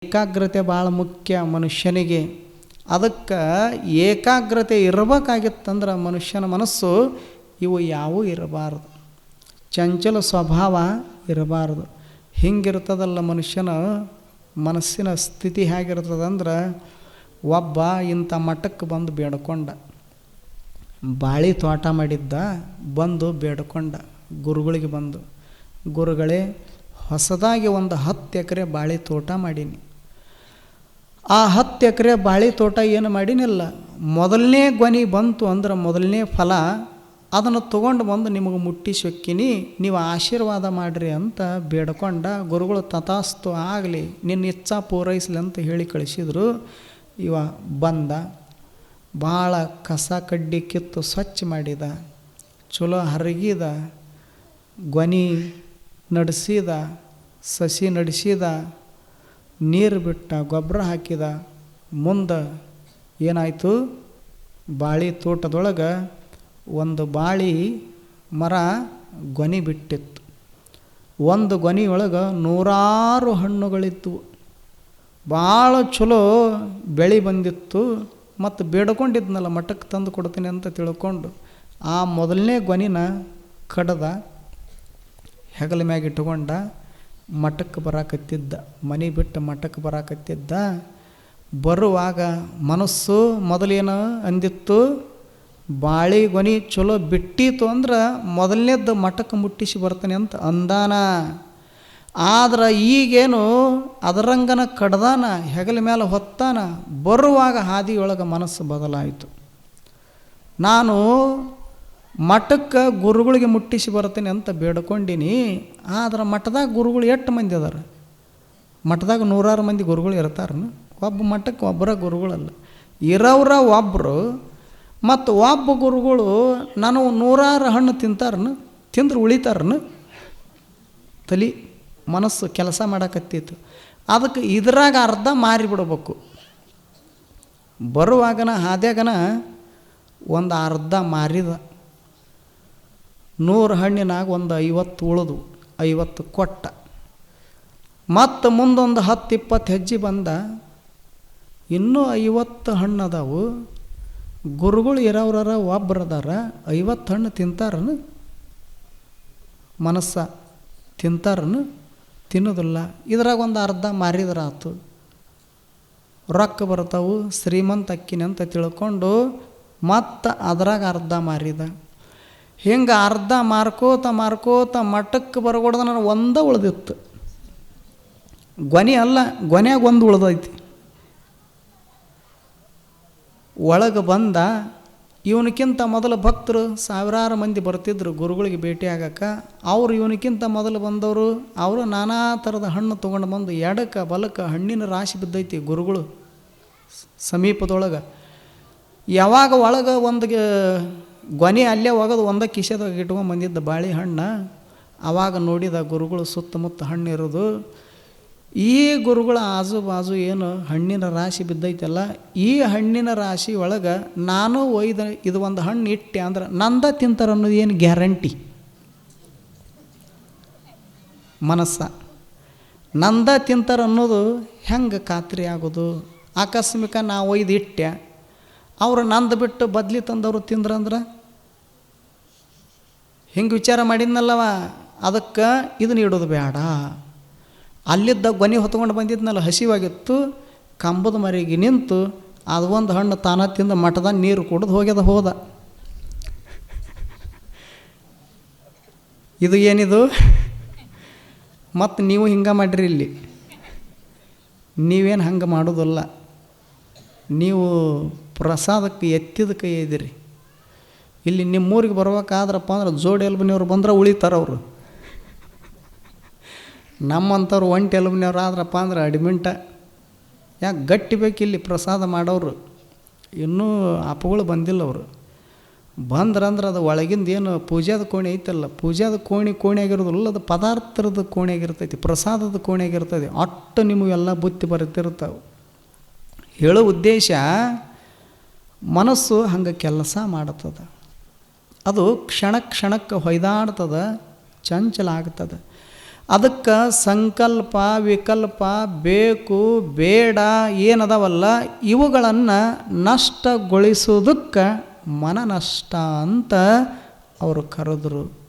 ಏಕಾಗ್ರತೆ ಭಾಳ ಮುಖ್ಯ ಮನುಷ್ಯನಿಗೆ. ಅದಕ್ಕೆ ಏಕಾಗ್ರತೆ ಇರಬೇಕಾಗಿತ್ತಂದ್ರೆ ಮನುಷ್ಯನ ಮನಸ್ಸು ಇವು ಯಾವೂ ಇರಬಾರ್ದು, ಚಂಚಲ ಸ್ವಭಾವ ಇರಬಾರ್ದು. ಹಿಂಗಿರ್ತದಲ್ಲ ಮನುಷ್ಯನ ಮನಸ್ಸಿನ ಸ್ಥಿತಿ ಹೇಗಿರ್ತದಂದ್ರೆ, ಒಬ್ಬ ಇಂಥ ಮಠಕ್ಕೆ ಬಂದು ಬೇಡ್ಕೊಂಡ, ಬಾಳೆ ತೋಟ ಮಾಡಿದ್ದ, ಬಂದು ಬೇಡ್ಕೊಂಡ ಗುರುಗಳಿಗೆ ಬಂದು, ಗುರುಗಳೇ ಹೊಸದಾಗಿ ಒಂದು 10 ಎಕರೆ ಬಾಳೆ ತೋಟ ಮಾಡೀನಿ. ಆ 10 ಎಕರೆ ಬಾಳೆ ತೋಟ ಏನು ಮಾಡೀನಿಲ್ಲ, ಮೊದಲನೇ ಗೊನೆ ಬಂತು ಅಂದ್ರೆ ಮೊದಲನೇ ಫಲ ಅದನ್ನು ತೊಗೊಂಡು ಬಂದು ನಿಮಗೆ ಮುಟ್ಟಿಸಿ ಹೊಕ್ಕೀನಿ, ನೀವು ಆಶೀರ್ವಾದ ಮಾಡಿರಿ ಅಂತ ಬೇಡ್ಕೊಂಡ. ಗುರುಗಳು ತಥಾಸ್ತು ಆಗಲಿ, ನಿನ್ನ ಇಚ್ಛಾ ಪೂರೈಸಲಿ ಅಂತ ಹೇಳಿ ಕಳಿಸಿದರು. ಇವ ಬಂದ, ಭಾಳ ಕಸ ಕಡ್ಡಿ ಕಿತ್ತು ಸ್ವಚ್ಛ ಮಾಡಿದ, ಚಲೋ ಹರಗಿದ, ಗೊನೆ ನಡೆಸಿದ, ಸಸಿ ನಡೆಸಿದ, ನೀರು ಬಿಟ್ಟ, ಗೊಬ್ಬರ ಹಾಕಿದ. ಮುಂದೆ ಏನಾಯಿತು, ಬಾಳೆ ತೋಟದೊಳಗೆ ಒಂದು ಬಾಳೆ ಮರ ಗೊನೆ ಬಿಟ್ಟಿತ್ತು. ಒಂದು ಗೊನೆಯೊಳಗೆ 100 ಹಣ್ಣುಗಳಿತ್ತು, ಭಾಳ ಚಲೋ ಬೆಳೆ ಬಂದಿತ್ತು. ಮತ್ತು ಬೇಡ್ಕೊಂಡಿದ್ನಲ್ಲ ಮಠಕ್ಕೆ ತಂದು ಕೊಡ್ತೀನಿ ಅಂತ ತಿಳ್ಕೊಂಡು ಆ ಮೊದಲನೇ ಗೊನೆನ ಕಡ್ದ ಹೆಗಲ ಮ್ಯಾಗ ಇಟ್ಕೊಂಡ ಮಠಕ್ಕೆ ಬರಾಕತ್ತಿದ್ದ, ಮನೆ ಬಿಟ್ಟು ಮಠಕ್ಕೆ ಬರಾಕತ್ತಿದ್ದ. ಬರುವಾಗ ಮನಸ್ಸು ಮೊದಲೇನು ಅಂದಿತ್ತು, ಬಾಳೆ ಗೊನೆ ಚಲೋ ಬಿಟ್ಟಿತು ಅಂದ್ರೆ ಮೊದಲನೇದ್ದು ಮಠಕ್ಕೆ ಮುಟ್ಟಿಸಿ ಬರ್ತಾನೆ ಅಂತ ಅಂದಾನ. ಆದ್ರೆ ಈಗೇನು ಅದರಂಗನ ಕಡ್ದಾನ, ಹೆಗಲ ಮೇಲೆ ಹೊತ್ತಾನ. ಬರುವಾಗ ಹಾದಿಯೊಳಗೆ ಮನಸ್ಸು ಬದಲಾಯಿತು, ನಾನು ಮಠಕ್ಕೆ ಗುರುಗಳಿಗೆ ಮುಟ್ಟಿಸಿ ಬರ್ತೀನಿ ಅಂತ ಬೇಡ್ಕೊಂಡಿನಿ. ಆದ್ರೆ ಮಠದಾಗ ಗುರುಗಳು ಎಷ್ಟು ಮಂದಿ ಅದಾರ? ಮಠದಾಗ 100 ಮಂದಿ ಗುರುಗಳು ಇರ್ತಾರನು? ಒಬ್ಬ ಮಠಕ್ಕೆ ಒಬ್ಬರ ಗುರುಗಳಲ್ಲ, ಇರೋರ ಒಬ್ಬರು. ಮತ್ತು ಒಬ್ಬ ಗುರುಗಳು ನಾನು 100 ಹಣ್ಣು ತಿಂತಾರನು? ತಿಂದ್ರೆ ಉಳಿತಾರನು? ತಲೆ ಮನಸ್ಸು ಕೆಲಸ ಮಾಡಕತ್ತಿತ್ತು. ಅದಕ್ಕೆ ಇದ್ರಾಗ ಅರ್ಧ ಮಾರಿಬಿಡ್ಬೇಕು. ಬರುವಾಗನ ಹಾದ್ಯಾಗನ ಒಂದು ಅರ್ಧ ಮಾರಿದ, 100 ಹಣ್ಣಿನಾಗ ಒಂದು 50 ಉಳಿದು 50 ಕೊಟ್ಟ. ಮತ್ತು ಮುಂದೊಂದು 10-20 ಹೆಜ್ಜೆ ಬಂದ, ಇನ್ನೂ 50 ಹಣ್ಣು ಅದಾವು. ಗುರುಗಳು ಇರೋರ ಒಬ್ಬರದಾರ, 50 ಹಣ್ಣು ತಿಂತಾರನು? ಮನಸ್ಸ ತಿಂತಾರನು? ತಿನ್ನೋದಿಲ್ಲ. ಇದ್ರಾಗ ಒಂದು ಅರ್ಧ ಮಾರಿದ್ರಾತು, ರೊಕ್ಕ ಬರ್ತಾವು, ಶ್ರೀಮಂತ ಅಕ್ಕಿನಿ ಅಂತ ತಿಳ್ಕೊಂಡು ಮತ್ತು ಅದ್ರಾಗ ಅರ್ಧ ಮಾರಿದ. ಹಿಂಗೆ ಅರ್ಧ ಮಾರ್ಕೋತ ಮಠಕ್ಕೆ ಬರಗೊಡ್ದ ನಾನು ಒಂದೇ ಉಳ್ದಿತ್ತು. ಗೊನೆ ಅಲ್ಲ, ಗೊನೆಯಾಗ ಒಂದು ಉಳ್ದೈತಿ. ಒಳಗೆ ಬಂದ. ಇವನಕ್ಕಿಂತ ಮೊದಲು ಭಕ್ತರು 1000 ಮಂದಿ ಬರ್ತಿದ್ರು ಗುರುಗಳಿಗೆ ಭೇಟಿ ಆಗಕ್ಕೆ. ಅವರು ಇವನಕ್ಕಿಂತ ಮೊದಲು ಬಂದವರು, ಅವರು ನಾನಾ ಥರದ ಹಣ್ಣು ತೊಗೊಂಡು ಬಂದು ಎಡಕ್ಕೆ ಬಲಕ್ಕೆ ಹಣ್ಣಿನ ರಾಶಿ ಬಿದ್ದೈತಿ ಗುರುಗಳು ಸಮೀಪದೊಳಗೆ. ಯಾವಾಗ ಒಳಗೆ ಒಂದು ಗೊನೆ ಅಲ್ಲೇ ಒಗದು ಒಂದೇ ಕಿಶೆದಾಗ ಇಟ್ಕೊಂಡು ಬಂದಿದ್ದ ಬಾಳೆಹಣ್ಣು. ಆವಾಗ ನೋಡಿದ ಗುರುಗಳು ಸುತ್ತಮುತ್ತ ಹಣ್ಣು ಇರೋದು. ಈ ಗುರುಗಳ ಆಜು ಬಾಜು ಏನು ಹಣ್ಣಿನ ರಾಶಿ ಬಿದ್ದೈತಲ್ಲ, ಈ ಹಣ್ಣಿನ ರಾಶಿ ಒಳಗೆ ನಾನು ಒಯ್ದ ಇದು ಒಂದು ಹಣ್ಣು ಇಟ್ಟೆ ಅಂದ್ರೆ ನಂದ ತಿಂತಾರೆ ಅನ್ನೋದು ಏನು ಗ್ಯಾರಂಟಿ? ಮನಸ್ಸ ನಂದ ತಿಂತಾರೆ ಅನ್ನೋದು ಹೆಂಗೆ ಖಾತ್ರಿ ಆಗೋದು? ಆಕಸ್ಮಿಕ ನಾ ಒಯ್ದು ಇಟ್ಟೆ, ಅವರು ನಂದು ಬಿಟ್ಟು ಬದ್ಲಿ ತಂದವರು ತಿಂದ್ರಂದ್ರೆ ಹಿಂಗೆ ವಿಚಾರ ಮಾಡಿದ್ನಲ್ಲವ. ಅದಕ್ಕೆ ಇದನ್ನ ಇಡೋದು ಬೇಡ. ಅಲ್ಲಿದ್ದ ಗೊನೆ ಹೊತ್ಕೊಂಡು ಬಂದಿದ್ನಲ್ಲ, ಹಸಿವಾಗಿತ್ತು, ಕಂಬದ ಮರಿಗೆ ನಿಂತು ಅದು ಒಂದು ಹಣ್ಣು ತಾನ ತಿಂದ ಮಠದ ನೀರು ಕುಡಿದು ಹೋದ. ಇದು ಏನಿದು? ಮತ್ತು ನೀವು ಹಿಂಗೆ ಮಾಡಿರಿ. ಇಲ್ಲಿ ನೀವೇನು ಹಂಗೆ ಮಾಡೋದಿಲ್ಲ. ನೀವು ಪ್ರಸಾದಕ್ಕೆ ಎತ್ತಿದ ಕೈ ಇದ್ದೀರಿ. ಇಲ್ಲಿ ನಿಮ್ಮೂರಿಗೆ ಬರ್ಬೇಕಾದ್ರಪ್ಪ ಅಂದ್ರೆ ಜೋಡಿ ಎಲ್ಬನಿಯವ್ರು ಬಂದ್ರೆ ಉಳಿತಾರವರು. ನಮ್ಮಂಥವ್ರು ಒಂಟಿ ಎಲ್ಬನಿಯವ್ರು ಆದ್ರಪ್ಪ ಅಂದ್ರೆ ಅಡ್ಮಿಂಟ. ಯಾಕೆ ಗಟ್ಟಿ ಬೇಕಿಲ್ಲಿ ಪ್ರಸಾದ ಮಾಡೋರು. ಇನ್ನೂ ಅಪ್ಪಗಳು ಬಂದಿಲ್ಲ ಅವರು. ಬಂದ್ರಂದ್ರೆ ಅದು ಒಳಗಿಂದ ಏನು ಪೂಜಾದ ಕೋಣೆ ಐತಲ್ಲ, ಪೂಜಾದ ಕೋಣೆ ಆಗಿರೋದಿಲ್ಲ, ಅದು ಪದಾರ್ಥದ ಕೋಣೆ ಆಗಿರ್ತೈತಿ, ಪ್ರಸಾದದ ಕೋಣೆ ಆಗಿರ್ತದೆ. ಅಷ್ಟು ನಿಮಗೆಲ್ಲ ಬುತ್ತಿ ಬರ್ತಿರ್ತಾವೆ. ಹೇಳೋ ಉದ್ದೇಶ, ಮನಸ್ಸು ಹಂಗೆ ಕೆಲಸ ಮಾಡ್ತದೆ. ಅದು ಕ್ಷಣಕ್ಕೆ ಹೊಯ್ದಾಡ್ತದೆ, ಚಂಚಲ ಆಗ್ತದೆ. ಅದಕ್ಕೆ ಸಂಕಲ್ಪ ವಿಕಲ್ಪ ಬೇಕು ಬೇಡ ಏನದವಲ್ಲ ಇವುಗಳನ್ನು ನಷ್ಟಗೊಳಿಸೋದಕ್ಕೆ ಮನನಷ್ಟ ಅಂತ ಅವರು ಕರೆದ್ರು.